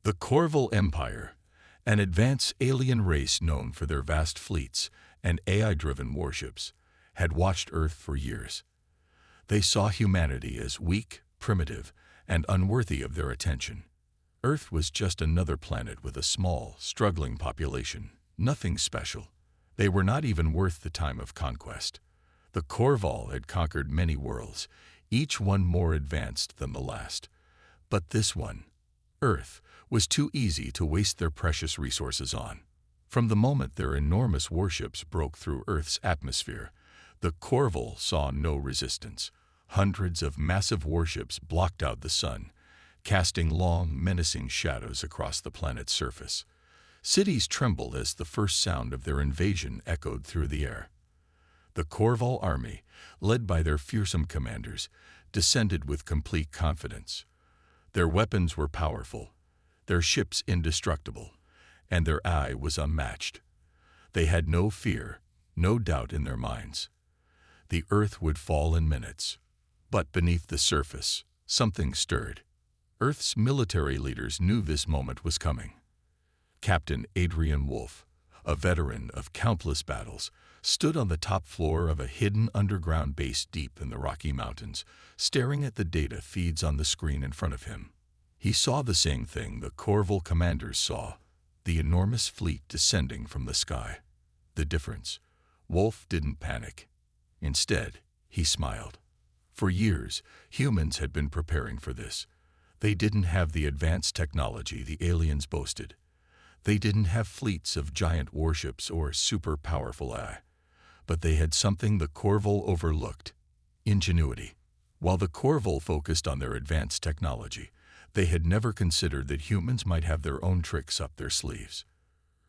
The Corval Empire, an advanced alien race known for their vast fleets and AI-driven warships, had watched Earth for years. They saw humanity as weak, primitive, and unworthy of their attention. Earth was just another planet with a small, struggling population, nothing special. They were not even worth the time of conquest. The Corval had conquered many worlds, each one more advanced than the last. But this one, Earth, was too easy to waste their precious resources on. From the moment their enormous warships broke through Earth's atmosphere, the Corval saw no resistance. Hundreds of massive warships blocked out the sun, casting long, menacing shadows across the planet's surface. Cities trembled as the first sound of their invasion echoed through the air. The Corval army, led by their fearsome commanders, descended with complete confidence. Their weapons were powerful, their ships indestructible, and their eye was unmatched. They had no fear, no doubt in their minds. The Earth would fall in minutes. But beneath the surface, something stirred. Earth's military leaders knew this moment was coming. Captain Adrian Wolf, a veteran of countless battles, stood on the top floor of a hidden underground base deep in the Rocky Mountains, staring at the data feeds on the screen in front of him. He saw the same thing the Corval commanders saw, the enormous fleet descending from the sky. The difference: Wolf didn't panic. Instead, he smiled. For years, humans had been preparing for this. They didn't have the advanced technology the aliens boasted. They didn't have fleets of giant warships or super-powerful AI. But they had something the Corval overlooked: ingenuity. While the Corval focused on their advanced technology, they had never considered that humans might have their own tricks up their sleeves.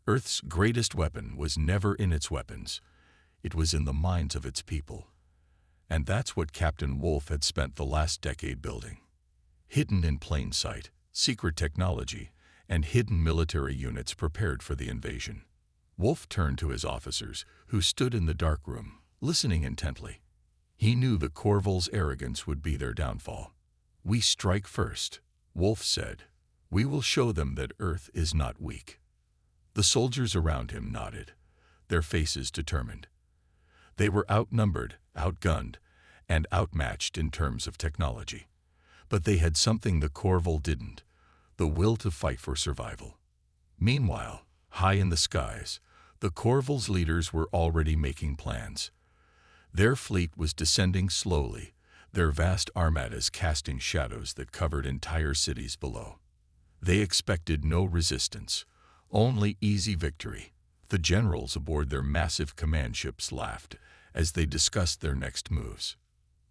Earth's greatest weapon was never in its weapons. It was in the minds of its people. And that's what Captain Wolf had spent the last decade building. Hidden in plain sight, secret technology, and hidden military units prepared for the invasion. Wolf turned to his officers, who stood in the dark room, listening intently. He knew the Corval's arrogance would be their downfall. "We strike first," Wolf said. "We will show them that Earth is not weak." The soldiers around him nodded, their faces determined. They were outnumbered, outgunned, and outmatched in terms of technology. But they had something the Corval didn't: the will to fight for survival. Meanwhile, high in the skies, the Corval's leaders were already making plans. Their fleet was descending slowly, their vast armadas casting shadows that covered entire cities below. They expected no resistance, only easy victory. The generals aboard their massive command ships laughed as they discussed their next moves.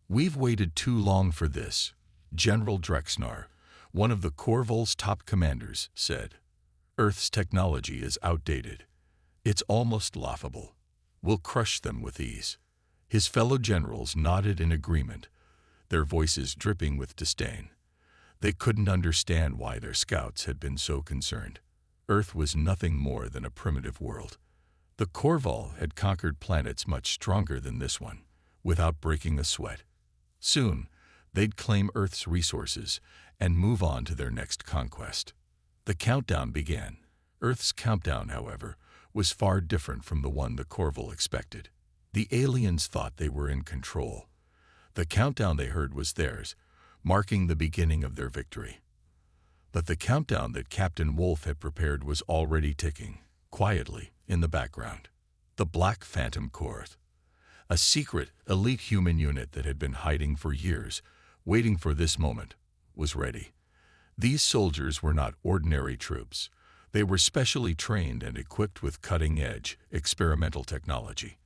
"We've waited too long for this," General Drexnar, one of the Corval's top commanders, said. "Earth's technology is outdated. It's almost laughable. We'll crush them with ease." His fellow generals nodded in agreement, their voices dripping with disdain. They couldn't understand why their scouts had been so concerned. Earth was nothing more than a primitive world. The Corval had conquered planets much stronger than this one, without breaking a sweat. Soon, they'd claim Earth's resources and move on to their next conquest. The countdown began. Earth's countdown, however, was far different from the one the Corval expected. The aliens thought they were in control. The countdown they heard was theirs, marking the beginning of their victory. But the countdown that Captain Wolf had prepared was already ticking, quietly, in the background. The Black Phantom Corps, a secret, elite human unit that had been hiding for years, waiting for this moment, was ready. These soldiers were not ordinary troops. They were specially trained and equipped with cutting-edge, experimental technology.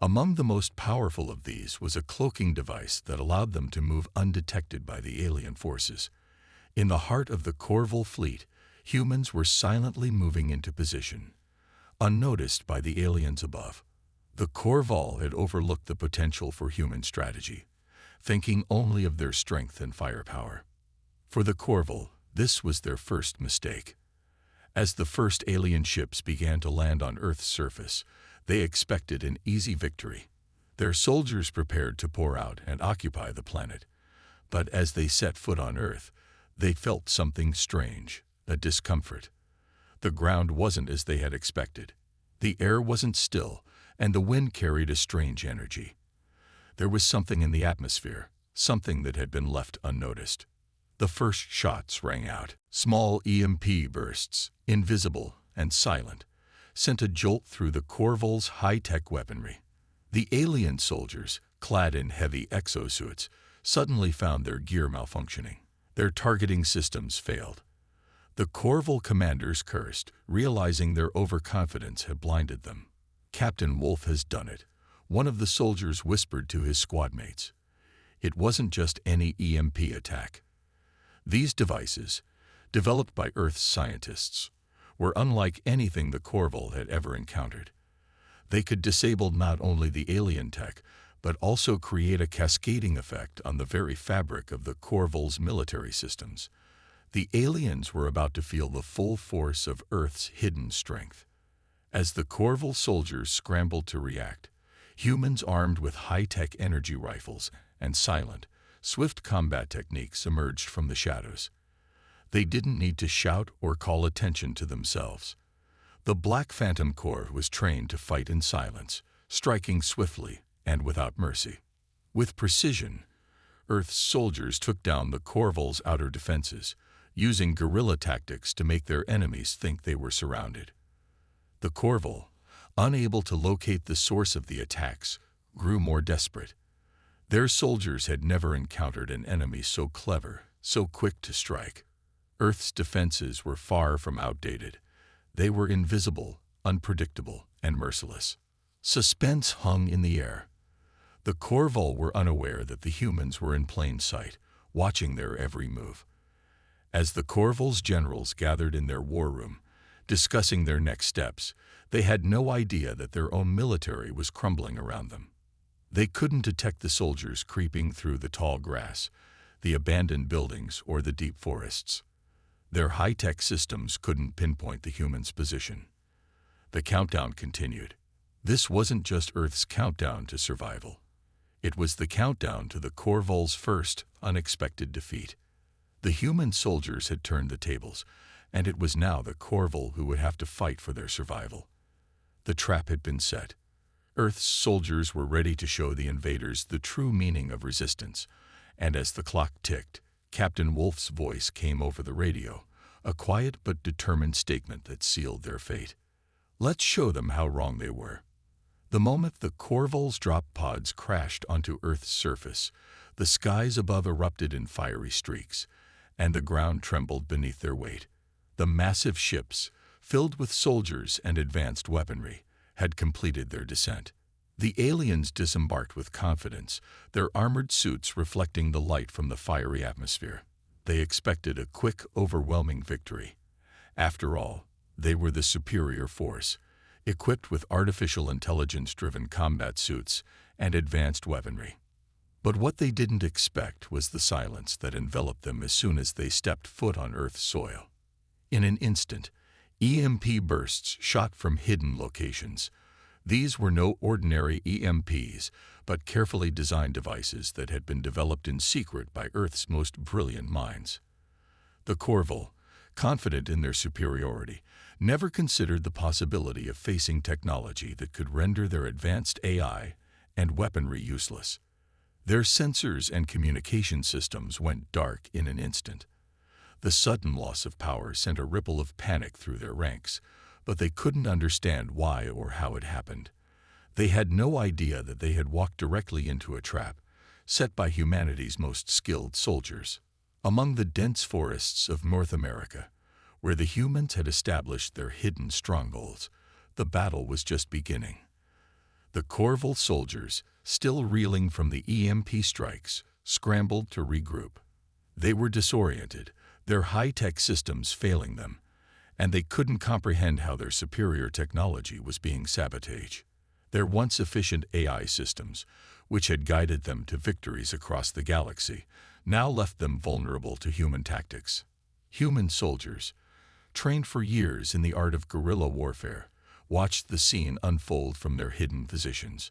Among the most powerful of these was a cloaking device that allowed them to move undetected by the alien forces. In the heart of the Corval fleet, humans were silently moving into position, unnoticed by the aliens above. The Corval had overlooked the potential for human strategy, thinking only of their strength and firepower. For the Corval, this was their first mistake. As the first alien ships began to land on Earth's surface, they expected an easy victory. Their soldiers prepared to pour out and occupy the planet. But as they set foot on Earth, they felt something strange. a discomfort. The ground wasn't as they had expected. The air wasn't still, and the wind carried a strange energy. There was something in the atmosphere, something that had been left unnoticed. The first shots rang out. Small EMP bursts, invisible and silent, sent a jolt through the Corval's high-tech weaponry. The alien soldiers, clad in heavy exosuits, suddenly found their gear malfunctioning. Their targeting systems failed. The Corval commanders cursed, realizing their overconfidence had blinded them. "Captain Wolf has done it," one of the soldiers whispered to his squadmates. It wasn't just any EMP attack. These devices, developed by Earth's scientists, were unlike anything the Corval had ever encountered. They could disable not only the alien tech, but also create a cascading effect on the very fabric of the Corval's military systems. The aliens were about to feel the full force of Earth's hidden strength. As the Corval soldiers scrambled to react, humans armed with high-tech energy rifles and silent, swift combat techniques emerged from the shadows. They didn't need to shout or call attention to themselves. The Black Phantom Corps was trained to fight in silence, striking swiftly and without mercy. With precision, Earth's soldiers took down the Corval's outer defenses, using guerrilla tactics to make their enemies think they were surrounded. The Corval, unable to locate the source of the attacks, grew more desperate. Their soldiers had never encountered an enemy so clever, so quick to strike. Earth's defenses were far from outdated. They were invisible, unpredictable, and merciless. Suspense hung in the air. The Corval were unaware that the humans were in plain sight, watching their every move. As the Corval's generals gathered in their war room, discussing their next steps, they had no idea that their own military was crumbling around them. They couldn't detect the soldiers creeping through the tall grass, the abandoned buildings, or the deep forests. Their high-tech systems couldn't pinpoint the humans' position. The countdown continued. This wasn't just Earth's countdown to survival. It was the countdown to the Corval's first, unexpected defeat. The human soldiers had turned the tables, and it was now the Corval who would have to fight for their survival. The trap had been set. Earth's soldiers were ready to show the invaders the true meaning of resistance, and as the clock ticked, Captain Wolf's voice came over the radio, a quiet but determined statement that sealed their fate. "Let's show them how wrong they were." The moment the Corval's drop pods crashed onto Earth's surface, the skies above erupted in fiery streaks, and the ground trembled beneath their weight. The massive ships, filled with soldiers and advanced weaponry, had completed their descent. The aliens disembarked with confidence, their armored suits reflecting the light from the fiery atmosphere. They expected a quick, overwhelming victory. After all, they were the superior force, equipped with artificial intelligence-driven combat suits and advanced weaponry. But what they didn't expect was the silence that enveloped them as soon as they stepped foot on Earth's soil. In an instant, EMP bursts shot from hidden locations. These were no ordinary EMPs, but carefully designed devices that had been developed in secret by Earth's most brilliant minds. The Corval, confident in their superiority, never considered the possibility of facing technology that could render their advanced AI and weaponry useless. Their sensors and communication systems went dark in an instant. The sudden loss of power sent a ripple of panic through their ranks, but they couldn't understand why or how it happened. They had no idea that they had walked directly into a trap set by humanity's most skilled soldiers. Among the dense forests of North America, where the humans had established their hidden strongholds, the battle was just beginning. The Corval soldiers, still reeling from the EMP strikes, scrambled to regroup. They were disoriented, their high-tech systems failing them, and they couldn't comprehend how their superior technology was being sabotaged. Their once efficient AI systems, which had guided them to victories across the galaxy, now left them vulnerable to human tactics. Human soldiers, trained for years in the art of guerrilla warfare, watched the scene unfold from their hidden positions.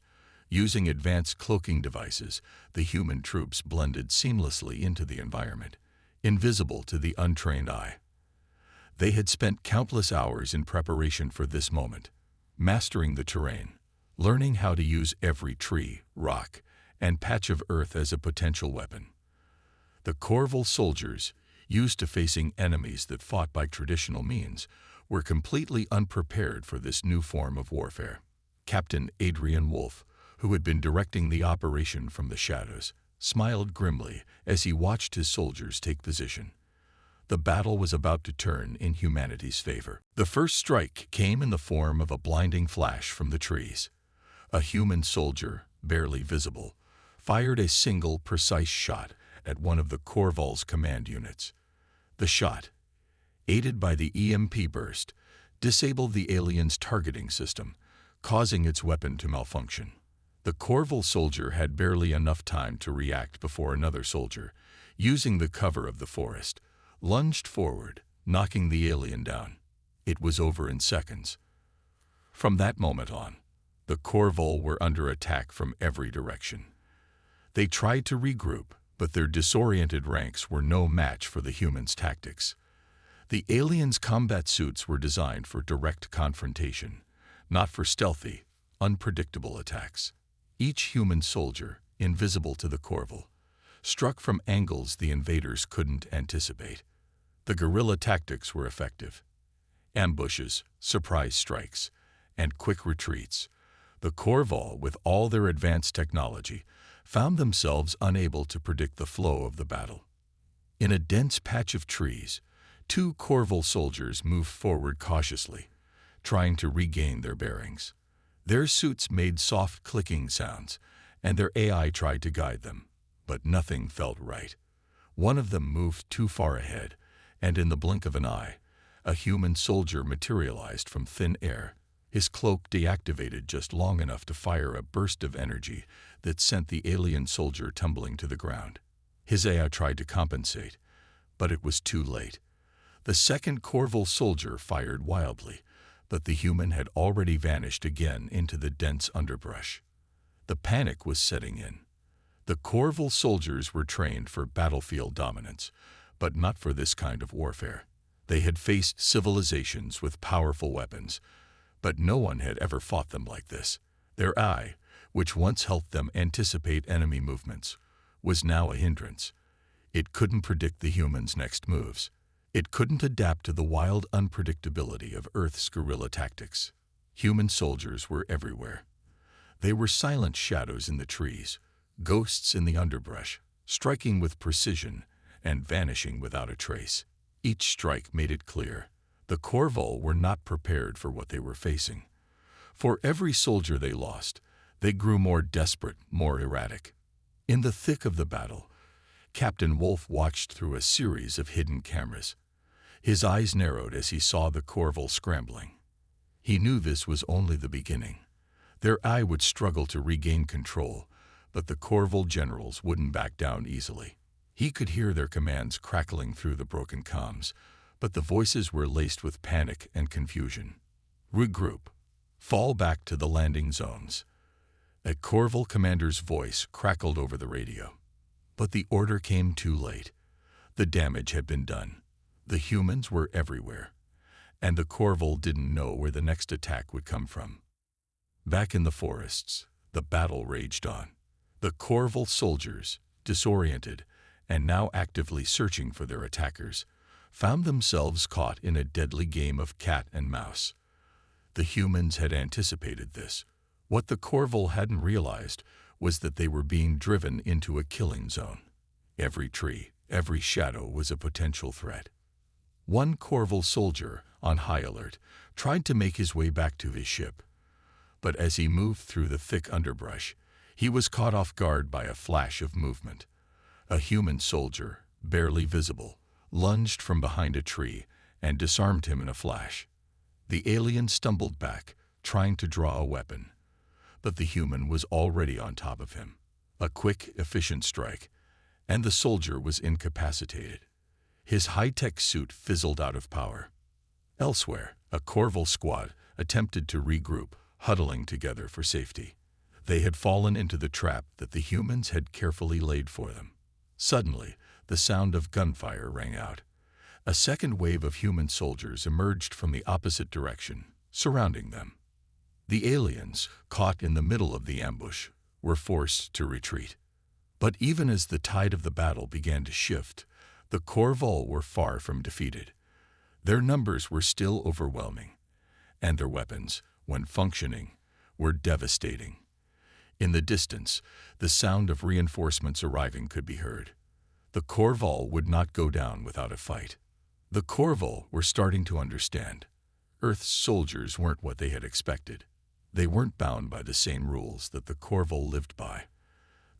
Using advanced cloaking devices, the human troops blended seamlessly into the environment, invisible to the untrained eye. They had spent countless hours in preparation for this moment, mastering the terrain, learning how to use every tree, rock, and patch of earth as a potential weapon. The Corval soldiers, used to facing enemies that fought by traditional means, were completely unprepared for this new form of warfare. Captain Adrian Wolf, who had been directing the operation from the shadows, smiled grimly as he watched his soldiers take position. The battle was about to turn in humanity's favor. The first strike came in the form of a blinding flash from the trees. A human soldier, barely visible, fired a single precise shot at one of the Corval's command units. The shot, aided by the EMP burst, disabled the alien's targeting system, causing its weapon to malfunction. The Corval soldier had barely enough time to react before another soldier, using the cover of the forest, lunged forward, knocking the alien down. It was over in seconds. From that moment on, the Corval were under attack from every direction. They tried to regroup, but their disoriented ranks were no match for the humans' tactics. The aliens' combat suits were designed for direct confrontation, not for stealthy, unpredictable attacks. Each human soldier, invisible to the Corval, struck from angles the invaders couldn't anticipate. The guerrilla tactics were effective. Ambushes, surprise strikes, and quick retreats. The Corval, with all their advanced technology, found themselves unable to predict the flow of the battle. In a dense patch of trees, two Corval soldiers moved forward cautiously, trying to regain their bearings. Their suits made soft clicking sounds, and their AI tried to guide them, but nothing felt right. One of them moved too far ahead, and in the blink of an eye, a human soldier materialized from thin air, his cloak deactivated just long enough to fire a burst of energy that sent the alien soldier tumbling to the ground. His AI tried to compensate, but it was too late. The second Corval soldier fired wildly, but the human had already vanished again into the dense underbrush. The panic was setting in. The Corval soldiers were trained for battlefield dominance, but not for this kind of warfare. They had faced civilizations with powerful weapons, but no one had ever fought them like this. Their eye, which once helped them anticipate enemy movements, was now a hindrance. It couldn't predict the humans' next moves. It couldn't adapt to the wild unpredictability of Earth's guerrilla tactics. Human soldiers were everywhere. They were silent shadows in the trees, ghosts in the underbrush, striking with precision and vanishing without a trace. Each strike made it clear. The Corval were not prepared for what they were facing. For every soldier they lost, they grew more desperate, more erratic. In the thick of the battle, Captain Wolf watched through a series of hidden cameras. His eyes narrowed as he saw the Corval scrambling. He knew this was only the beginning. Their eye would struggle to regain control, but the Corval generals wouldn't back down easily. He could hear their commands crackling through the broken comms, but the voices were laced with panic and confusion. Regroup. Fall back to the landing zones. A Corval commander's voice crackled over the radio. But the order came too late. The damage had been done. The humans were everywhere, and the Corval didn't know where the next attack would come from. Back in the forests, the battle raged on. The Corval soldiers, disoriented and now actively searching for their attackers, found themselves caught in a deadly game of cat and mouse. The humans had anticipated this. What the Corval hadn't realized was that they were being driven into a killing zone. Every tree, every shadow was a potential threat. One Corval soldier, on high alert, tried to make his way back to his ship. But as he moved through the thick underbrush, he was caught off guard by a flash of movement. A human soldier, barely visible, lunged from behind a tree and disarmed him in a flash. The alien stumbled back, trying to draw a weapon, but the human was already on top of him. A quick, efficient strike, and the soldier was incapacitated. His high-tech suit fizzled out of power. Elsewhere, a Corval squad attempted to regroup, huddling together for safety. They had fallen into the trap that the humans had carefully laid for them. Suddenly, the sound of gunfire rang out. A second wave of human soldiers emerged from the opposite direction, surrounding them. The aliens, caught in the middle of the ambush, were forced to retreat. But even as the tide of the battle began to shift, the Corvol were far from defeated. Their numbers were still overwhelming, and their weapons, when functioning, were devastating. In the distance, the sound of reinforcements arriving could be heard. The Corvol would not go down without a fight. The Corvol were starting to understand. Earth's soldiers weren't what they had expected. They weren't bound by the same rules that the Corvol lived by.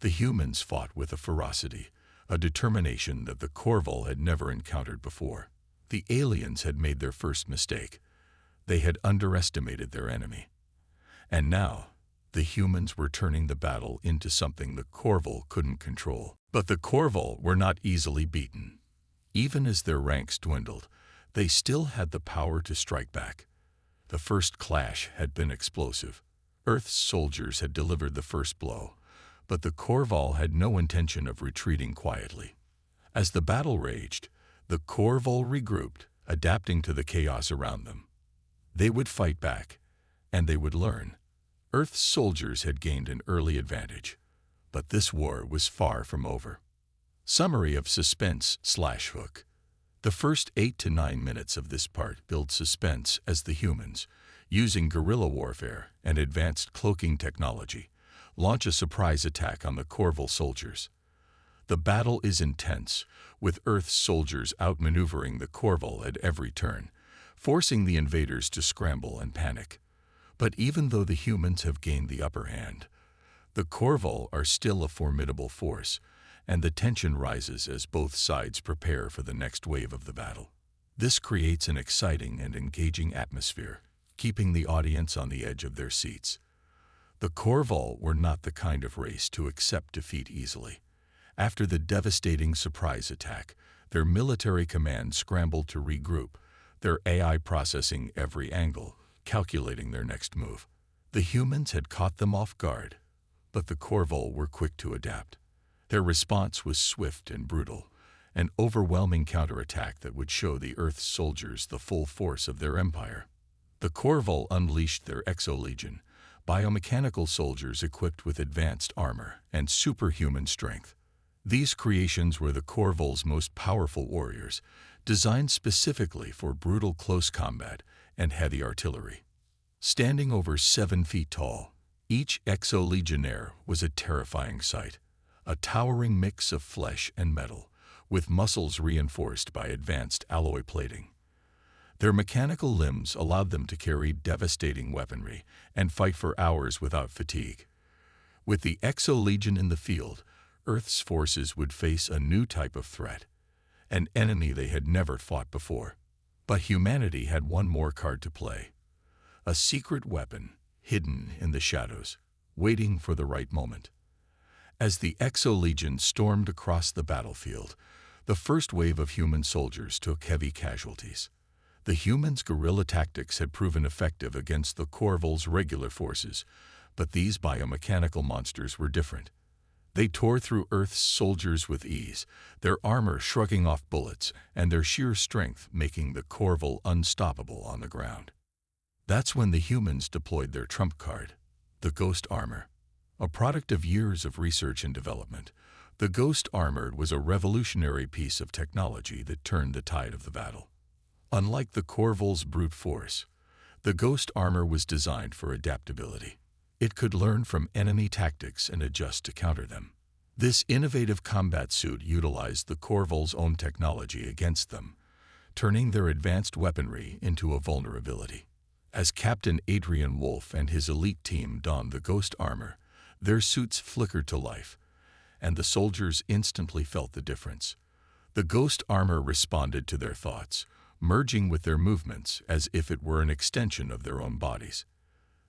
The humans fought with a ferocity, a determination that the Corvol had never encountered before. The aliens had made their first mistake. They had underestimated their enemy. And now, the humans were turning the battle into something the Corvol couldn't control. But the Corvol were not easily beaten. Even as their ranks dwindled, they still had the power to strike back. The first clash had been explosive. Earth's soldiers had delivered the first blow, but the Corvol had no intention of retreating quietly. As the battle raged, the Corvol regrouped, adapting to the chaos around them. They would fight back, and they would learn. Earth's soldiers had gained an early advantage, but this war was far from over. Summary of suspense/hook. The first 8 to 9 minutes of this part build suspense as the humans, using guerrilla warfare and advanced cloaking technology, launch a surprise attack on the Corvol soldiers. The battle is intense, with Earth's soldiers outmaneuvering the Corvol at every turn, forcing the invaders to scramble and panic. But even though the humans have gained the upper hand, the Corvol are still a formidable force, and the tension rises as both sides prepare for the next wave of the battle. This creates an exciting and engaging atmosphere, keeping the audience on the edge of their seats. The Corvol were not the kind of race to accept defeat easily. After the devastating surprise attack, their military command scrambled to regroup, their AI processing every angle, calculating their next move. The humans had caught them off guard, but the Corvol were quick to adapt. Their response was swift and brutal, an overwhelming counterattack that would show the Earth's soldiers the full force of their empire. The Corvol unleashed their Exo-Legion, biomechanical soldiers equipped with advanced armor and superhuman strength. These creations were the Corvol's most powerful warriors, designed specifically for brutal close combat and heavy artillery. Standing over 7 feet tall, each Exo-Legionnaire was a terrifying sight, a towering mix of flesh and metal, with muscles reinforced by advanced alloy plating. Their mechanical limbs allowed them to carry devastating weaponry and fight for hours without fatigue. With the Exo-Legion in the field, Earth's forces would face a new type of threat, an enemy they had never fought before. But humanity had one more card to play, a secret weapon hidden in the shadows, waiting for the right moment. As the Exo-Legion stormed across the battlefield, the first wave of human soldiers took heavy casualties. The humans' guerrilla tactics had proven effective against the Corvol's regular forces, but these biomechanical monsters were different. They tore through Earth's soldiers with ease, their armor shrugging off bullets and their sheer strength making the Corvol unstoppable on the ground. That's when the humans deployed their trump card, the Ghost Armor. A product of years of research and development, the Ghost Armor was a revolutionary piece of technology that turned the tide of the battle. Unlike the Corvol's brute force, the Ghost Armor was designed for adaptability. It could learn from enemy tactics and adjust to counter them. This innovative combat suit utilized the Corvol's own technology against them, turning their advanced weaponry into a vulnerability. As Captain Adrian Wolf and his elite team donned the Ghost Armor, their suits flickered to life, and the soldiers instantly felt the difference. The Ghost Armor responded to their thoughts, merging with their movements as if it were an extension of their own bodies.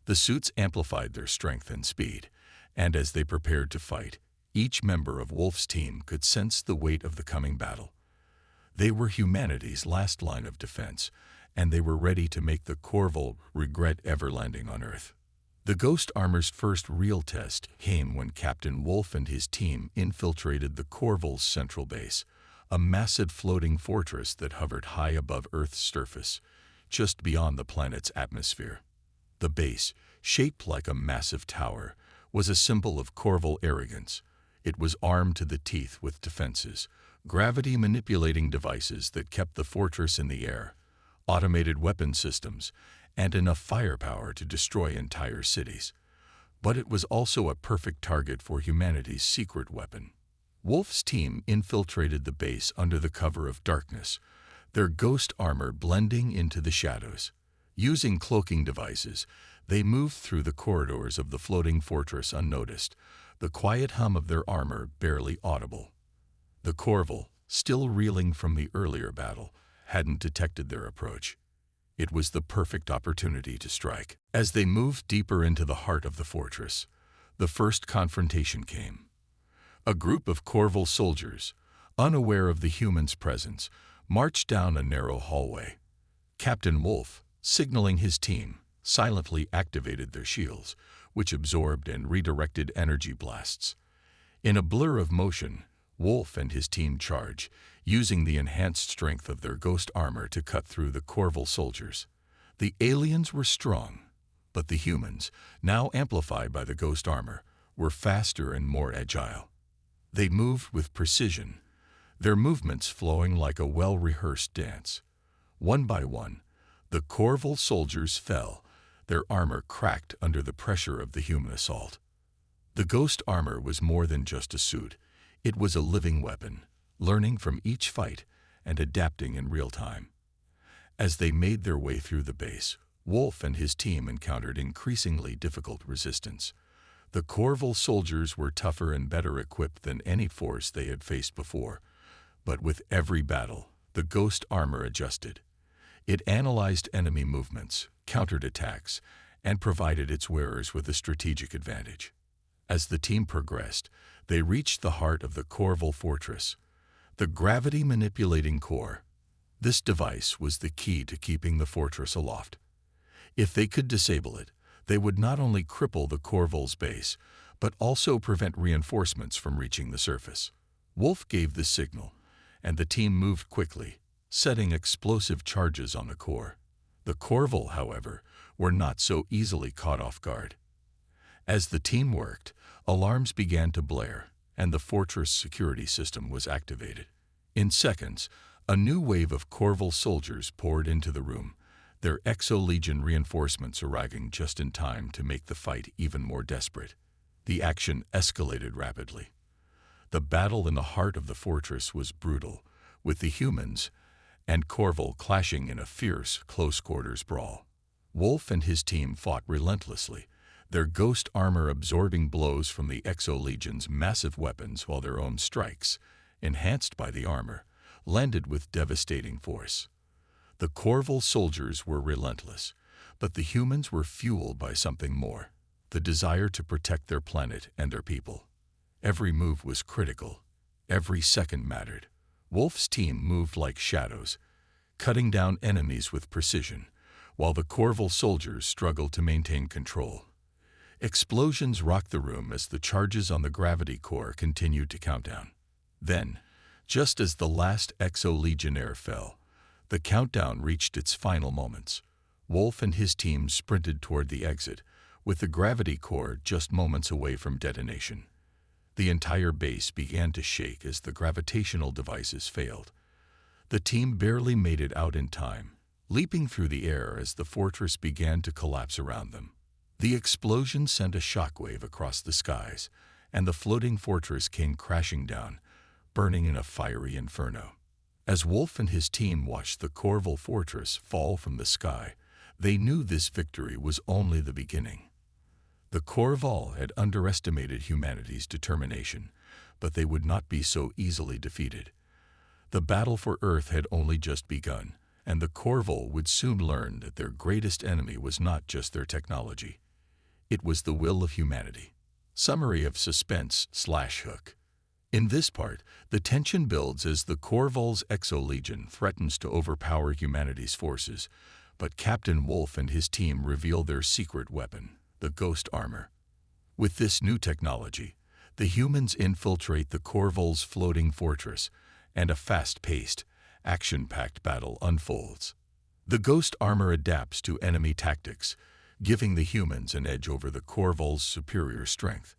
The suits amplified their strength and speed, and as they prepared to fight, each member of Wolf's team could sense the weight of the coming battle. They were humanity's last line of defense, and they were ready to make the Corvol regret ever landing on Earth. The Ghost Armor's first real test came when Captain Wolf and his team infiltrated the Corvol's central base, a massive floating fortress that hovered high above Earth's surface, just beyond the planet's atmosphere. The base, shaped like a massive tower, was a symbol of Corval arrogance. It was armed to the teeth with defenses, gravity-manipulating devices that kept the fortress in the air, automated weapon systems, and enough firepower to destroy entire cities. But it was also a perfect target for humanity's secret weapon. Wolf's team infiltrated the base under the cover of darkness, their ghost armor blending into the shadows. Using cloaking devices, they moved through the corridors of the floating fortress unnoticed, the quiet hum of their armor barely audible. The Corval, still reeling from the earlier battle, hadn't detected their approach. It was the perfect opportunity to strike. As they moved deeper into the heart of the fortress, the first confrontation came. A group of Corval soldiers, unaware of the humans' presence, marched down a narrow hallway. Captain Wolf, signaling his team, silently activated their shields, which absorbed and redirected energy blasts. In a blur of motion, Wolf and his team charged, using the enhanced strength of their ghost armor to cut through the Corval soldiers. The aliens were strong, but the humans, now amplified by the ghost armor, were faster and more agile. They moved with precision, their movements flowing like a well-rehearsed dance. One by one, the Corval soldiers fell, their armor cracked under the pressure of the human assault. The ghost armor was more than just a suit. It was a living weapon, learning from each fight and adapting in real time. As they made their way through the base, Wolf and his team encountered increasingly difficult resistance. The Corval soldiers were tougher and better equipped than any force they had faced before, but with every battle, the ghost armor adjusted. It analyzed enemy movements, countered attacks, and provided its wearers with a strategic advantage. As the team progressed, they reached the heart of the Corval fortress, the gravity-manipulating core. This device was the key to keeping the fortress aloft. If they could disable it, they would not only cripple the Corval's base, but also prevent reinforcements from reaching the surface. Wolf gave the signal, and the team moved quickly, setting explosive charges on the core. The Corval, however, were not so easily caught off guard. As the team worked, alarms began to blare, and the fortress security system was activated. In seconds, a new wave of Corval soldiers poured into the room, their Exo-Legion reinforcements arriving just in time to make the fight even more desperate. The action escalated rapidly. The battle in the heart of the fortress was brutal, with the humans and Corval clashing in a fierce, close-quarters brawl. Wolf and his team fought relentlessly, their ghost armor absorbing blows from the Exo-Legion's massive weapons while their own strikes, enhanced by the armor, landed with devastating force. The Corval soldiers were relentless, but the humans were fueled by something more, the desire to protect their planet and their people. Every move was critical. Every second mattered. Wolf's team moved like shadows, cutting down enemies with precision, while the Corval soldiers struggled to maintain control. Explosions rocked the room as the charges on the gravity core continued to count down. Then, just as the last Exo-Legionnaire fell, the countdown reached its final moments. Wolf and his team sprinted toward the exit, with the gravity core just moments away from detonation. The entire base began to shake as the gravitational devices failed. The team barely made it out in time, leaping through the air as the fortress began to collapse around them. The explosion sent a shockwave across the skies, and the floating fortress came crashing down, burning in a fiery inferno. As Wolf and his team watched the Corval fortress fall from the sky, they knew this victory was only the beginning. The Corval had underestimated humanity's determination, but they would not be so easily defeated. The battle for Earth had only just begun, and the Corval would soon learn that their greatest enemy was not just their technology. It was the will of humanity. Summary of Suspense/Hook. In this part, the tension builds as the Corval's Exo-Legion threatens to overpower humanity's forces, but Captain Wolf and his team reveal their secret weapon, the ghost armor. With this new technology, the humans infiltrate the Corval's floating fortress and a fast-paced, action-packed battle unfolds. The ghost armor adapts to enemy tactics, giving the humans an edge over the Corvol's superior strength.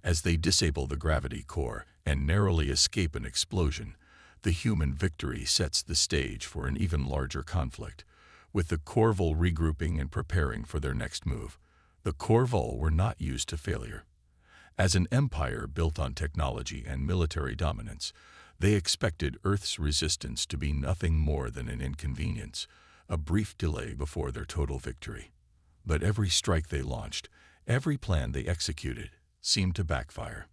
As they disable the gravity core and narrowly escape an explosion, the human victory sets the stage for an even larger conflict, with the Corvol regrouping and preparing for their next move. The Corvol were not used to failure. As an empire built on technology and military dominance, they expected Earth's resistance to be nothing more than an inconvenience, a brief delay before their total victory. But every strike they launched, every plan they executed, seemed to backfire.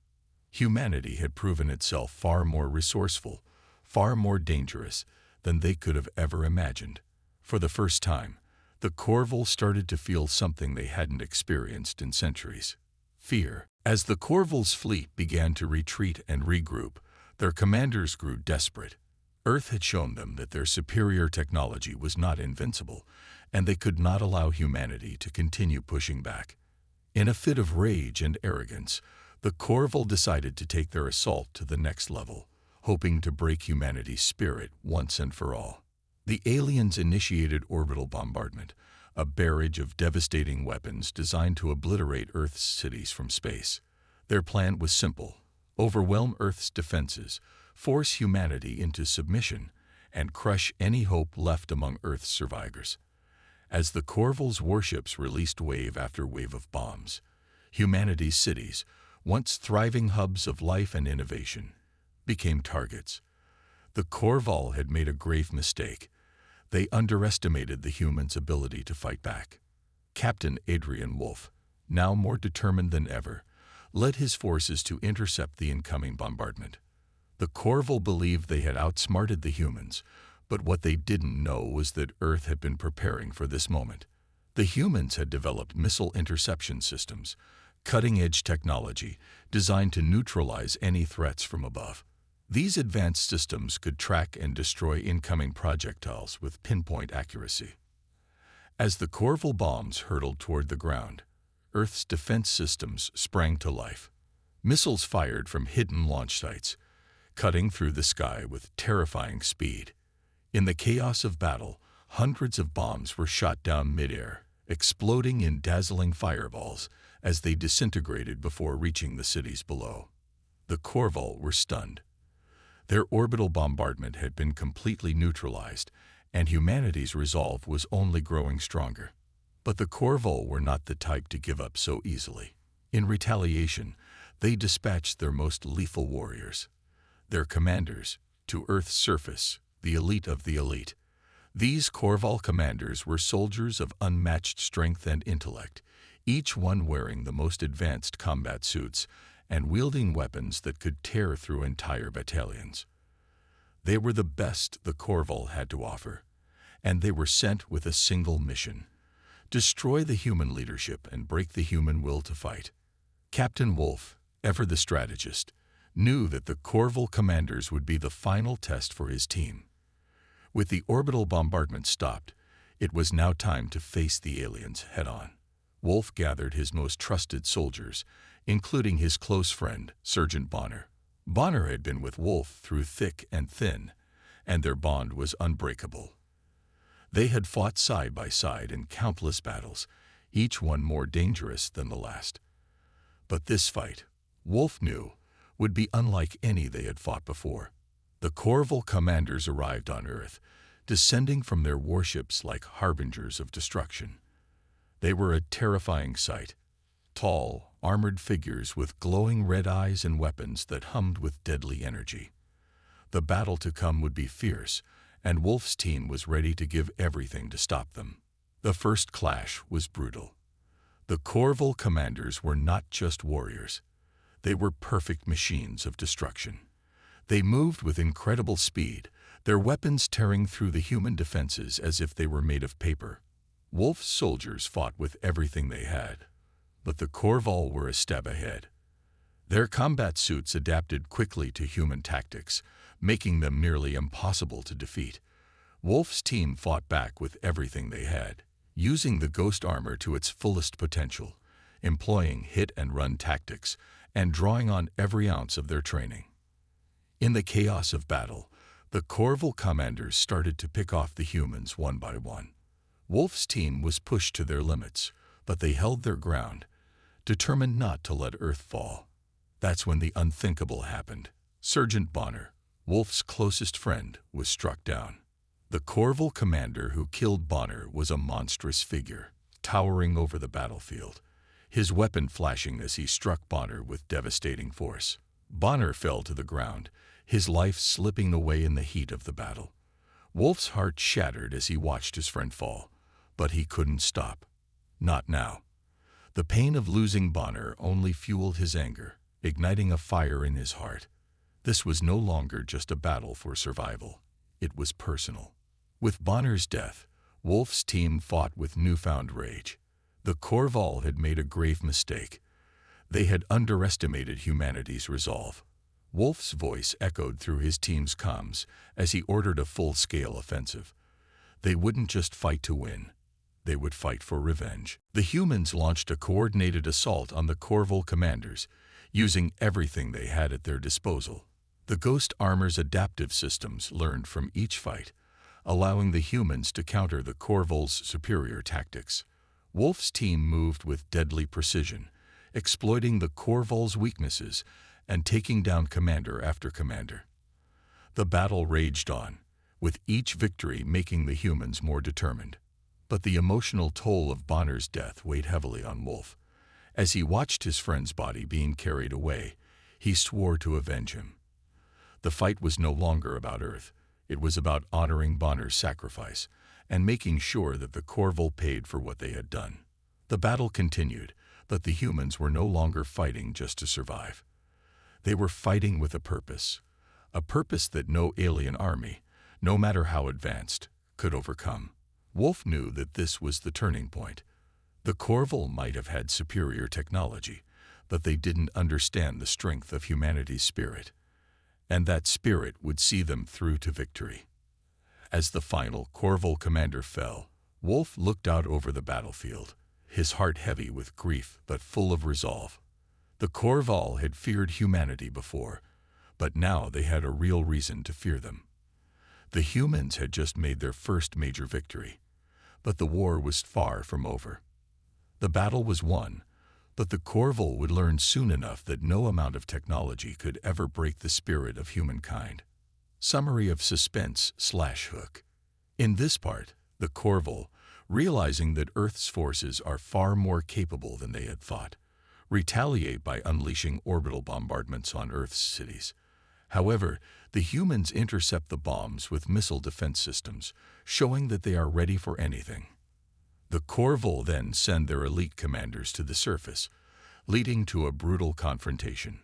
Humanity had proven itself far more resourceful, far more dangerous than they could have ever imagined. For the first time, the Corvol started to feel something they hadn't experienced in centuries: fear. As the Corvol's fleet began to retreat and regroup, their commanders grew desperate. Earth had shown them that their superior technology was not invincible, and they could not allow humanity to continue pushing back. In a fit of rage and arrogance, the Corvol decided to take their assault to the next level, hoping to break humanity's spirit once and for all. The aliens initiated orbital bombardment, a barrage of devastating weapons designed to obliterate Earth's cities from space. Their plan was simple: overwhelm Earth's defenses, force humanity into submission, and crush any hope left among Earth's survivors. As the Corvol's warships released wave after wave of bombs, humanity's cities, once thriving hubs of life and innovation, became targets. The Corvol had made a grave mistake. They underestimated the humans' ability to fight back. Captain Adrian Wolf, now more determined than ever, led his forces to intercept the incoming bombardment. The Corvol believed they had outsmarted the humans, but what they didn't know was that Earth had been preparing for this moment. The humans had developed missile interception systems, cutting-edge technology designed to neutralize any threats from above. These advanced systems could track and destroy incoming projectiles with pinpoint accuracy. As the Corvol bombs hurtled toward the ground, Earth's defense systems sprang to life. Missiles fired from hidden launch sites, cutting through the sky with terrifying speed. In the chaos of battle, hundreds of bombs were shot down midair, exploding in dazzling fireballs as they disintegrated before reaching the cities below. The Corvol were stunned. Their orbital bombardment had been completely neutralized, and humanity's resolve was only growing stronger. But the Corvol were not the type to give up so easily. In retaliation, they dispatched their most lethal warriors, their commanders, to Earth's surface, the elite of the elite. These Corvol commanders were soldiers of unmatched strength and intellect, each one wearing the most advanced combat suits and wielding weapons that could tear through entire battalions. They were the best the Corvol had to offer, and they were sent with a single mission: destroy the human leadership and break the human will to fight. Captain Wolf, ever the strategist, knew that the Corvol commanders would be the final test for his team. With the orbital bombardment stopped, it was now time to face the aliens head-on. Wolf gathered his most trusted soldiers, including his close friend, Sergeant Bonner. Bonner had been with Wolf through thick and thin, and their bond was unbreakable. They had fought side by side in countless battles, each one more dangerous than the last. But this fight, Wolf knew, would be unlike any they had fought before. The Corvol commanders arrived on Earth, descending from their warships like harbingers of destruction. They were a terrifying sight: tall, armored figures with glowing red eyes and weapons that hummed with deadly energy. The battle to come would be fierce, and Wolf's team was ready to give everything to stop them. The first clash was brutal. The Corvol commanders were not just warriors. They were perfect machines of destruction. They moved with incredible speed, their weapons tearing through the human defenses as if they were made of paper. Wolf's soldiers fought with everything they had, but the Corvol were a step ahead. Their combat suits adapted quickly to human tactics, making them nearly impossible to defeat. Wolf's team fought back with everything they had, using the ghost armor to its fullest potential, employing hit-and-run tactics, and drawing on every ounce of their training. In the chaos of battle, the Corval commanders started to pick off the humans one by one. Wolf's team was pushed to their limits, but they held their ground, determined not to let Earth fall. That's when the unthinkable happened. Sergeant Bonner, Wolf's closest friend, was struck down. The Corval commander who killed Bonner was a monstrous figure, towering over the battlefield, his weapon flashing as he struck Bonner with devastating force. Bonner fell to the ground, his life slipping away in the heat of the battle. Wolf's heart shattered as he watched his friend fall, but he couldn't stop. Not now. The pain of losing Bonner only fueled his anger, igniting a fire in his heart. This was no longer just a battle for survival. It was personal. With Bonner's death, Wolf's team fought with newfound rage. The Corval had made a grave mistake. They had underestimated humanity's resolve. Wolf's voice echoed through his team's comms as he ordered a full-scale offensive. They wouldn't just fight to win. They would fight for revenge. The humans launched a coordinated assault on the Corval commanders, using everything they had at their disposal. The Ghost Armor's adaptive systems learned from each fight, allowing the humans to counter the Corval's superior tactics. Wolf's team moved with deadly precision, exploiting the Corval's weaknesses and taking down commander after commander. The battle raged on, with each victory making the humans more determined. But the emotional toll of Bonner's death weighed heavily on Wolf. As he watched his friend's body being carried away, he swore to avenge him. The fight was no longer about Earth. It was about honoring Bonner's sacrifice and making sure that the Corval paid for what they had done. The battle continued, but the humans were no longer fighting just to survive. They were fighting with a purpose that no alien army, no matter how advanced, could overcome. Wolf knew that this was the turning point. The Corval might have had superior technology, but they didn't understand the strength of humanity's spirit, and that spirit would see them through to victory. As the final Corval commander fell, Wolf looked out over the battlefield, his heart heavy with grief but full of resolve. The Corval had feared humanity before, but now they had a real reason to fear them. The humans had just made their first major victory, but the war was far from over. The battle was won, but the Corval would learn soon enough that no amount of technology could ever break the spirit of humankind. Summary of suspense/hook. In this part, the Corval, realizing that Earth's forces are far more capable than they had thought, retaliate by unleashing orbital bombardments on Earth's cities. However, the humans intercept the bombs with missile defense systems, showing that they are ready for anything. The Corval then send their elite commanders to the surface, leading to a brutal confrontation.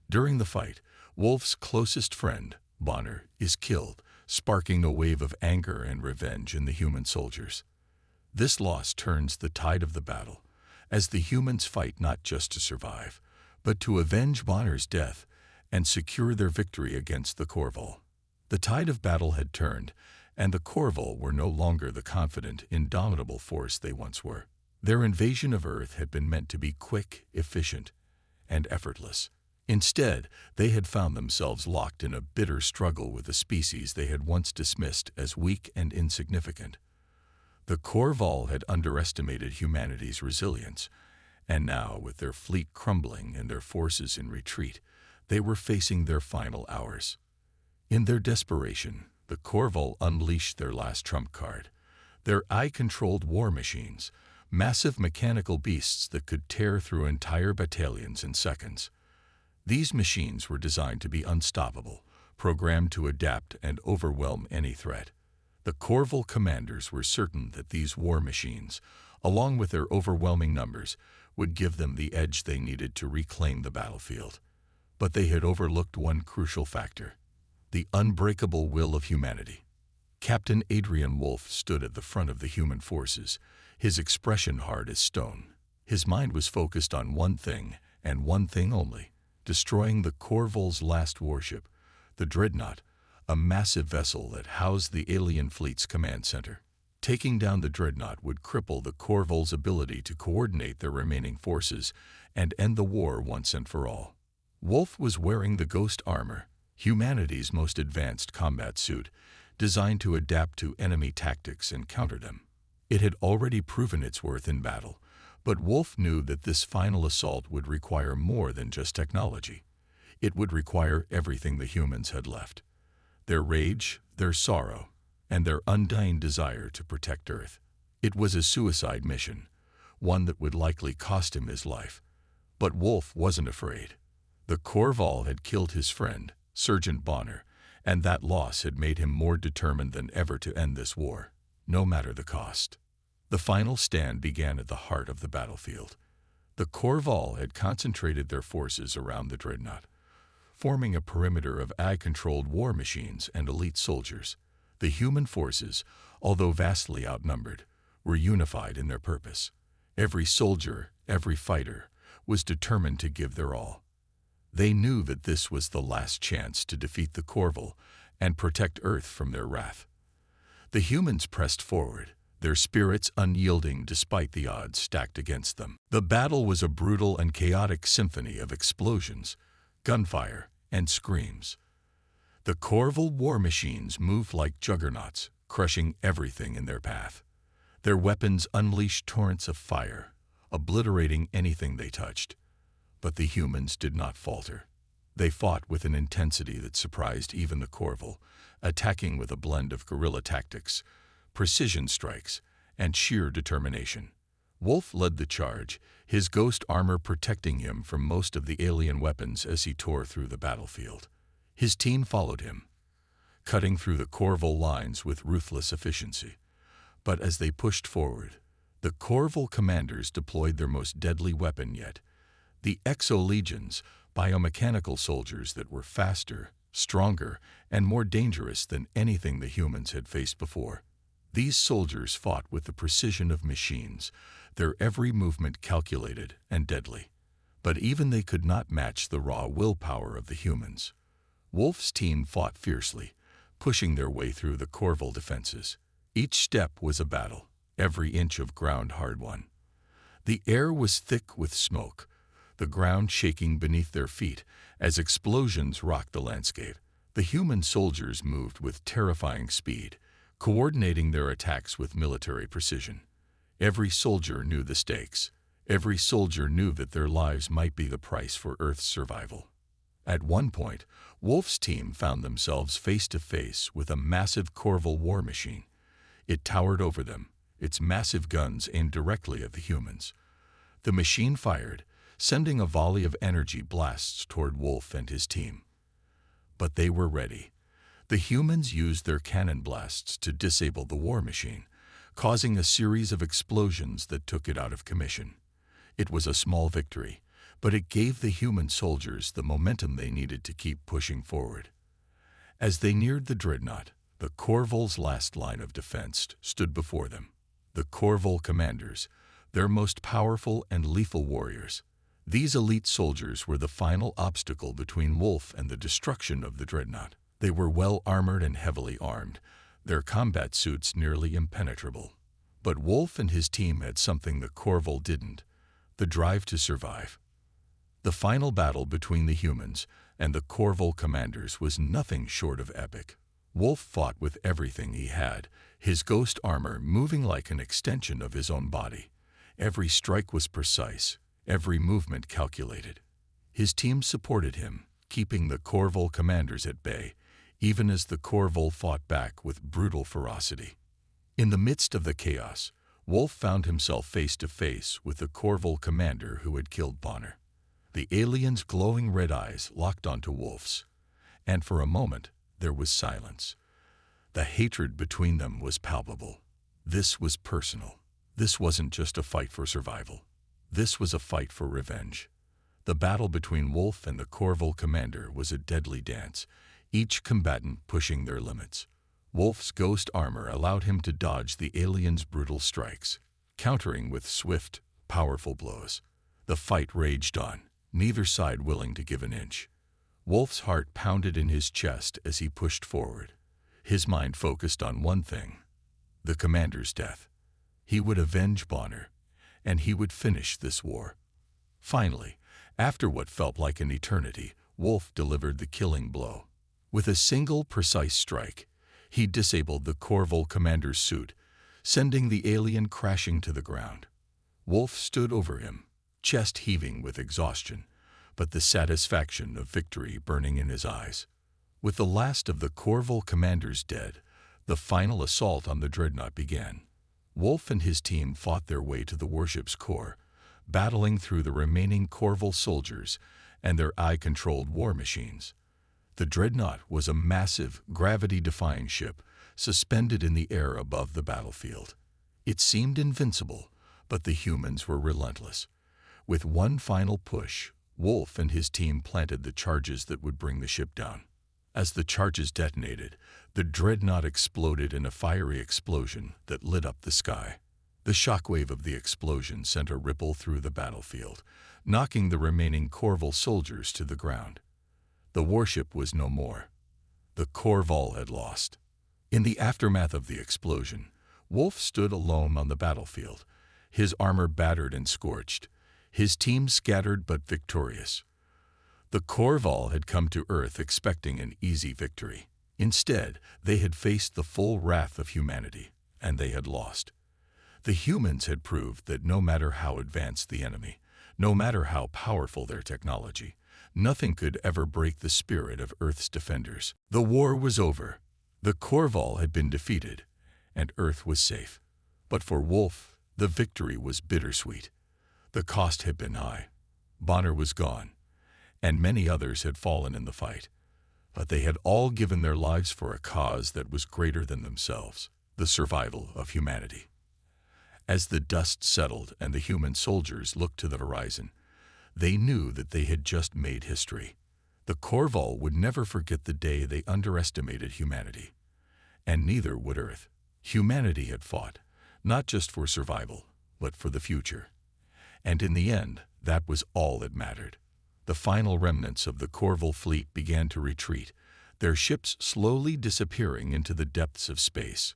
During the fight, Wolf's closest friend, Bonner, is killed, sparking a wave of anger and revenge in the human soldiers. This loss turns the tide of the battle, as the humans fight not just to survive, but to avenge Bonner's death and secure their victory against the Corval. The tide of battle had turned, and the Corval were no longer the confident, indomitable force they once were. Their invasion of Earth had been meant to be quick, efficient, and effortless. Instead, they had found themselves locked in a bitter struggle with a species they had once dismissed as weak and insignificant. The Corval had underestimated humanity's resilience, and now, with their fleet crumbling and their forces in retreat, they were facing their final hours. In their desperation, the Corval unleashed their last trump card, their eye-controlled war machines, massive mechanical beasts that could tear through entire battalions in seconds. These machines were designed to be unstoppable, programmed to adapt and overwhelm any threat. The Corval commanders were certain that these war machines, along with their overwhelming numbers, would give them the edge they needed to reclaim the battlefield. But they had overlooked one crucial factor: the unbreakable will of humanity. Captain Adrian Wolf stood at the front of the human forces, his expression hard as stone. His mind was focused on one thing, and one thing only: destroying the Corval's last warship, the Dreadnought, a massive vessel that housed the alien fleet's command center. Taking down the Dreadnought would cripple the Corval's ability to coordinate their remaining forces and end the war once and for all. Wolf was wearing the ghost armor, humanity's most advanced combat suit, designed to adapt to enemy tactics and counter them. It had already proven its worth in battle, but Wolf knew that this final assault would require more than just technology. It would require everything the humans had left: their rage, their sorrow, and their undying desire to protect Earth. It was a suicide mission, one that would likely cost him his life. But Wolf wasn't afraid. The Corval had killed his friend, Sergeant Bonner, and that loss had made him more determined than ever to end this war, no matter the cost. The final stand began at the heart of the battlefield. The Corval had concentrated their forces around the dreadnought, forming a perimeter of AI-controlled war machines and elite soldiers. The human forces, although vastly outnumbered, were unified in their purpose. Every soldier, every fighter, was determined to give their all. They knew that this was the last chance to defeat the Corval and protect Earth from their wrath. The humans pressed forward, their spirits unyielding despite the odds stacked against them. The battle was a brutal and chaotic symphony of explosions, gunfire, and screams. The Corval war machines moved like juggernauts, crushing everything in their path. Their weapons unleashed torrents of fire, obliterating anything they touched. But the humans did not falter. They fought with an intensity that surprised even the Corval, attacking with a blend of guerrilla tactics, precision strikes, and sheer determination. Wolf led the charge, his ghost armor protecting him from most of the alien weapons as he tore through the battlefield. His team followed him, cutting through the Corval lines with ruthless efficiency. But as they pushed forward, the Corval commanders deployed their most deadly weapon yet: the Exo-Legions, biomechanical soldiers that were faster, stronger, and more dangerous than anything the humans had faced before. These soldiers fought with the precision of machines, their every movement calculated and deadly. But even they could not match the raw willpower of the humans. Wolf's team fought fiercely, pushing their way through the Corval defenses. Each step was a battle, every inch of ground hard-won. The air was thick with smoke, the ground shaking beneath their feet as explosions rocked the landscape. The human soldiers moved with terrifying speed, coordinating their attacks with military precision. Every soldier knew the stakes. Every soldier knew that their lives might be the price for Earth's survival. At one point, Wolf's team found themselves face to face with a massive Corval war machine. It towered over them, its massive guns aimed directly at the humans. The machine fired, sending a volley of energy blasts toward Wolf and his team. But they were ready. The humans used their cannon blasts to disable the war machine, causing a series of explosions that took it out of commission. It was a small victory, but it gave the human soldiers the momentum they needed to keep pushing forward. As they neared the dreadnought, the Corval's last line of defense stood before them. The Corval commanders, their most powerful and lethal warriors. These elite soldiers were the final obstacle between Wolf and the destruction of the dreadnought. They were well armored and heavily armed, their combat suits nearly impenetrable. But Wolf and his team had something the Corval didn't: the drive to survive. The final battle between the humans and the Corval commanders was nothing short of epic. Wolf fought with everything he had, his ghost armor moving like an extension of his own body. Every strike was precise, every movement calculated. His team supported him, keeping the Corval commanders at bay, even as the Corval fought back with brutal ferocity. In the midst of the chaos, Wolf found himself face to face with the Corval commander who had killed Bonner. The alien's glowing red eyes locked onto Wolf's, and for a moment there was silence. The hatred between them was palpable. This was personal. This wasn't just a fight for survival. This was a fight for revenge. The battle between Wolf and the Corval commander was a deadly dance, each combatant pushing their limits. Wolf's ghost armor allowed him to dodge the alien's brutal strikes, countering with swift, powerful blows. The fight raged on, neither side willing to give an inch. Wolf's heart pounded in his chest as he pushed forward. His mind focused on one thing: the commander's death. He would avenge Bonner, and he would finish this war. Finally, after what felt like an eternity, Wolf delivered the killing blow. With a single precise strike, he disabled the Corval commander's suit, sending the alien crashing to the ground. Wolf stood over him, chest heaving with exhaustion, but the satisfaction of victory burning in his eyes. With the last of the Corval commanders dead, the final assault on the dreadnought began. Wolf and his team fought their way to the warship's core, battling through the remaining Corval soldiers and their eye-controlled war machines. The dreadnought was a massive, gravity-defying ship suspended in the air above the battlefield. It seemed invincible, but the humans were relentless. With one final push, Wolf and his team planted the charges that would bring the ship down. As the charges detonated, the dreadnought exploded in a fiery explosion that lit up the sky. The shockwave of the explosion sent a ripple through the battlefield, knocking the remaining Corval soldiers to the ground. The warship was no more. The Corval had lost. In the aftermath of the explosion, Wolf stood alone on the battlefield, his armor battered and scorched, his team scattered but victorious. The Corval had come to Earth expecting an easy victory. Instead, they had faced the full wrath of humanity, and they had lost. The humans had proved that no matter how advanced the enemy, no matter how powerful their technology, nothing could ever break the spirit of Earth's defenders. The war was over. The Corval had been defeated, and Earth was safe. But for Wolf, the victory was bittersweet. The cost had been high. Bonner was gone, and many others had fallen in the fight. But they had all given their lives for a cause that was greater than themselves, the survival of humanity. As the dust settled and the human soldiers looked to the horizon, they knew that they had just made history. The Corval would never forget the day they underestimated humanity. And neither would Earth. Humanity had fought, not just for survival, but for the future. And in the end, that was all that mattered. The final remnants of the Corval fleet began to retreat, their ships slowly disappearing into the depths of space.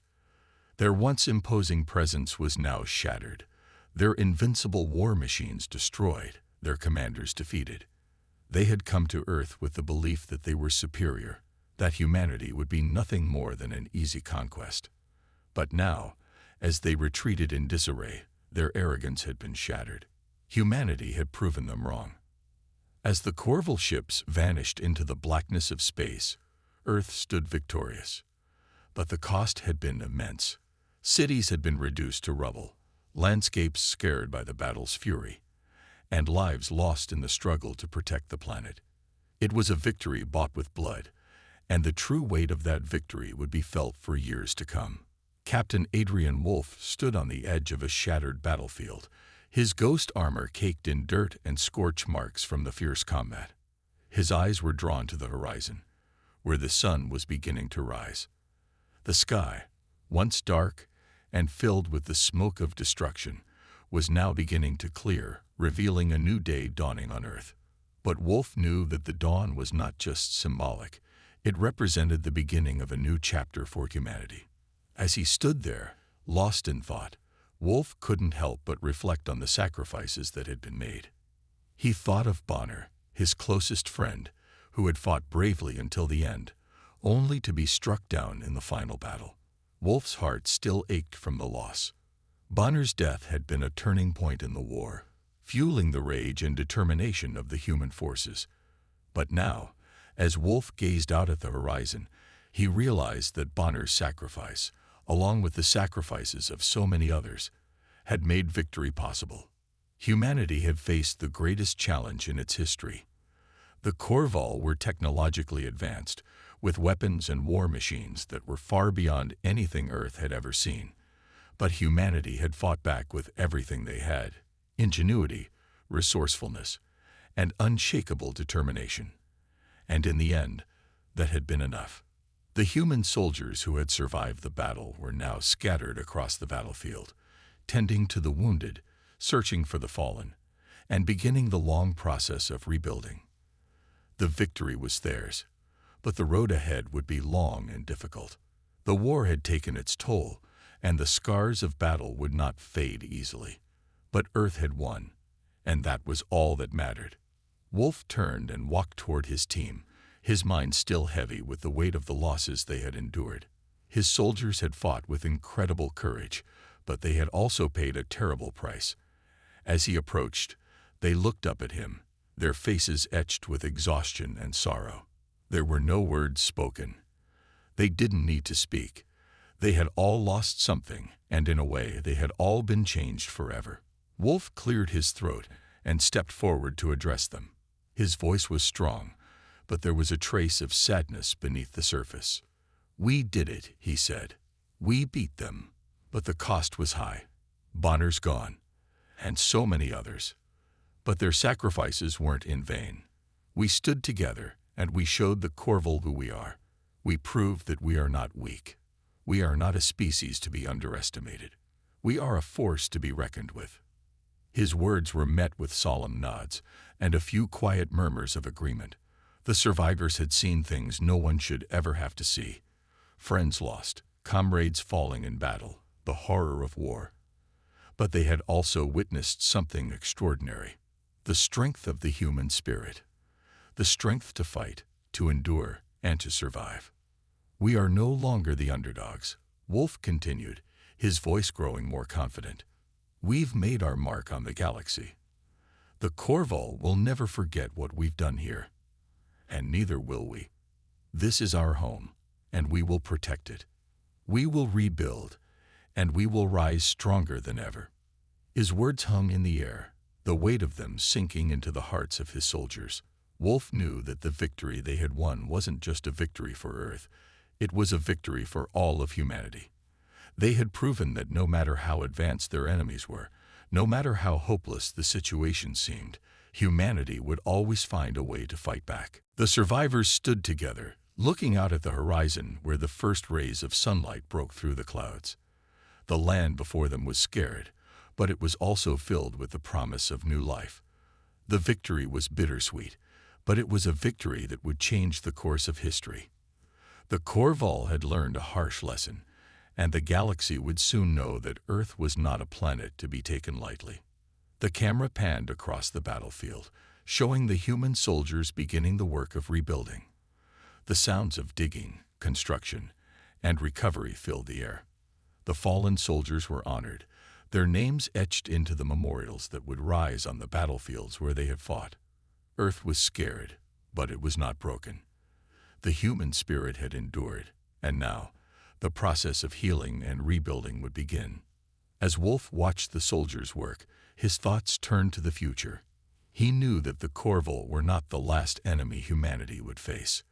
Their once imposing presence was now shattered, their invincible war machines destroyed, their commanders defeated. They had come to Earth with the belief that they were superior, that humanity would be nothing more than an easy conquest. But now, as they retreated in disarray, their arrogance had been shattered. Humanity had proven them wrong. As the Corval ships vanished into the blackness of space, Earth stood victorious. But the cost had been immense. Cities had been reduced to rubble, landscapes scarred by the battle's fury, and lives lost in the struggle to protect the planet. It was a victory bought with blood, and the true weight of that victory would be felt for years to come. Captain Adrian Wolf stood on the edge of a shattered battlefield, his ghost armor caked in dirt and scorch marks from the fierce combat. His eyes were drawn to the horizon, where the sun was beginning to rise. The sky, once dark and filled with the smoke of destruction, was now beginning to clear, revealing a new day dawning on Earth. But Wolf knew that the dawn was not just symbolic. It represented the beginning of a new chapter for humanity. As he stood there, lost in thought, Wolf couldn't help but reflect on the sacrifices that had been made. He thought of Bonner, his closest friend, who had fought bravely until the end, only to be struck down in the final battle. Wolf's heart still ached from the loss. Bonner's death had been a turning point in the war, fueling the rage and determination of the human forces. But now, as Wolf gazed out at the horizon, he realized that Bonner's sacrifice, along with the sacrifices of so many others, had made victory possible. Humanity had faced the greatest challenge in its history. The Corval were technologically advanced, with weapons and war machines that were far beyond anything Earth had ever seen. But humanity had fought back with everything they had: ingenuity, resourcefulness, and unshakable determination. And in the end, that had been enough. The human soldiers who had survived the battle were now scattered across the battlefield, tending to the wounded, searching for the fallen, and beginning the long process of rebuilding. The victory was theirs, but the road ahead would be long and difficult. The war had taken its toll, and the scars of battle would not fade easily. But Earth had won, and that was all that mattered. Wolf turned and walked toward his team, his mind still heavy with the weight of the losses they had endured. His soldiers had fought with incredible courage, but they had also paid a terrible price. As he approached, they looked up at him, their faces etched with exhaustion and sorrow. There were no words spoken. They didn't need to speak. They had all lost something, and in a way they had all been changed forever. Wolf cleared his throat and stepped forward to address them. His voice was strong, but there was a trace of sadness beneath the surface. "We did it," he said. "We beat them, but the cost was high. Bonner's gone, and so many others. But their sacrifices weren't in vain. We stood together, and we showed the Corval who we are. We proved that we are not weak. We are not a species to be underestimated. We are a force to be reckoned with." His words were met with solemn nods and a few quiet murmurs of agreement. The survivors had seen things no one should ever have to see. Friends lost, comrades falling in battle, the horror of war. But they had also witnessed something extraordinary. The strength of the human spirit. The strength to fight, to endure, and to survive. "We are no longer the underdogs," Wolf continued, his voice growing more confident. "We've made our mark on the galaxy. The Corval will never forget what we've done here. And neither will we. This is our home, and we will protect it. We will rebuild, and we will rise stronger than ever." His words hung in the air, the weight of them sinking into the hearts of his soldiers. Wolf knew that the victory they had won wasn't just a victory for Earth. It was a victory for all of humanity. They had proven that no matter how advanced their enemies were, no matter how hopeless the situation seemed, humanity would always find a way to fight back. The survivors stood together, looking out at the horizon where the first rays of sunlight broke through the clouds. The land before them was scared, but it was also filled with the promise of new life. The victory was bittersweet, but it was a victory that would change the course of history. The Corval had learned a harsh lesson, and the galaxy would soon know that Earth was not a planet to be taken lightly. The camera panned across the battlefield, showing the human soldiers beginning the work of rebuilding. The sounds of digging, construction, and recovery filled the air. The fallen soldiers were honored, their names etched into the memorials that would rise on the battlefields where they had fought. Earth was scared, but it was not broken. The human spirit had endured, and now, the process of healing and rebuilding would begin. As Wolf watched the soldiers work, his thoughts turned to the future. He knew that the Corval were not the last enemy humanity would face.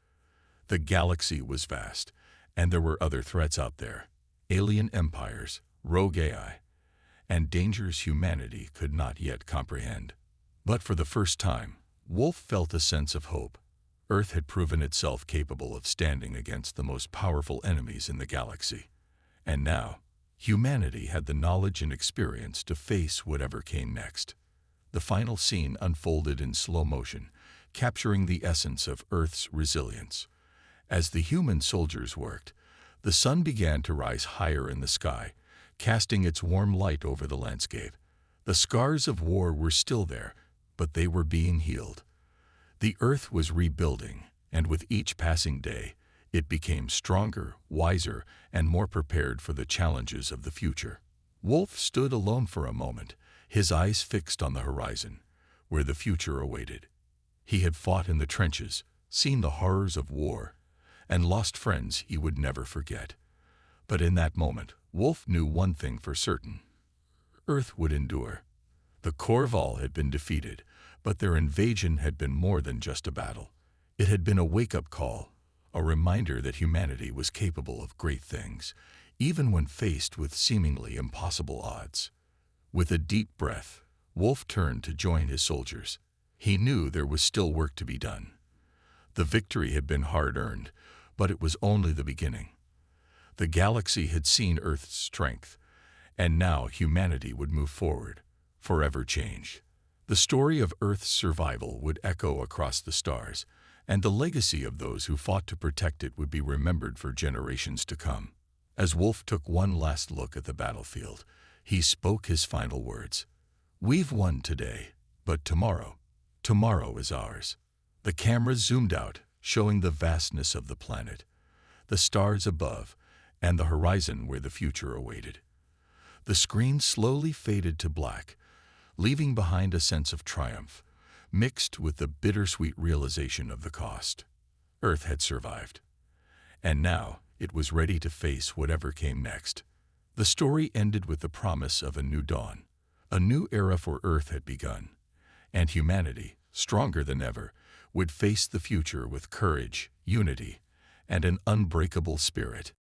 The galaxy was vast, and there were other threats out there. Alien empires, rogue AI, and dangers humanity could not yet comprehend. But for the first time, Wolf felt a sense of hope. Earth had proven itself capable of standing against the most powerful enemies in the galaxy. And now, humanity had the knowledge and experience to face whatever came next. The final scene unfolded in slow motion, capturing the essence of Earth's resilience. As the human soldiers worked, the sun began to rise higher in the sky, casting its warm light over the landscape. The scars of war were still there, but they were being healed. The Earth was rebuilding, and with each passing day, it became stronger, wiser, and more prepared for the challenges of the future. Wolf stood alone for a moment, his eyes fixed on the horizon, where the future awaited. He had fought in the trenches, seen the horrors of war, and lost friends he would never forget. But in that moment, Wolf knew one thing for certain. Earth would endure. The Corval had been defeated, but their invasion had been more than just a battle. It had been a wake-up call, a reminder that humanity was capable of great things, even when faced with seemingly impossible odds. With a deep breath, Wolf turned to join his soldiers. He knew there was still work to be done. The victory had been hard-earned, but it was only the beginning. The galaxy had seen Earth's strength, and now humanity would move forward, forever changed. The story of Earth's survival would echo across the stars, and the legacy of those who fought to protect it would be remembered for generations to come. As Wolf took one last look at the battlefield, he spoke his final words. "We've won today, but tomorrow is ours." The camera zoomed out, showing the vastness of the planet, the stars above, and the horizon where the future awaited. The screen slowly faded to black, leaving behind a sense of triumph, mixed with the bittersweet realization of the cost. Earth had survived, and now it was ready to face whatever came next. The story ended with the promise of a new dawn. A new era for Earth had begun, and humanity, stronger than ever, would face the future with courage, unity, and an unbreakable spirit.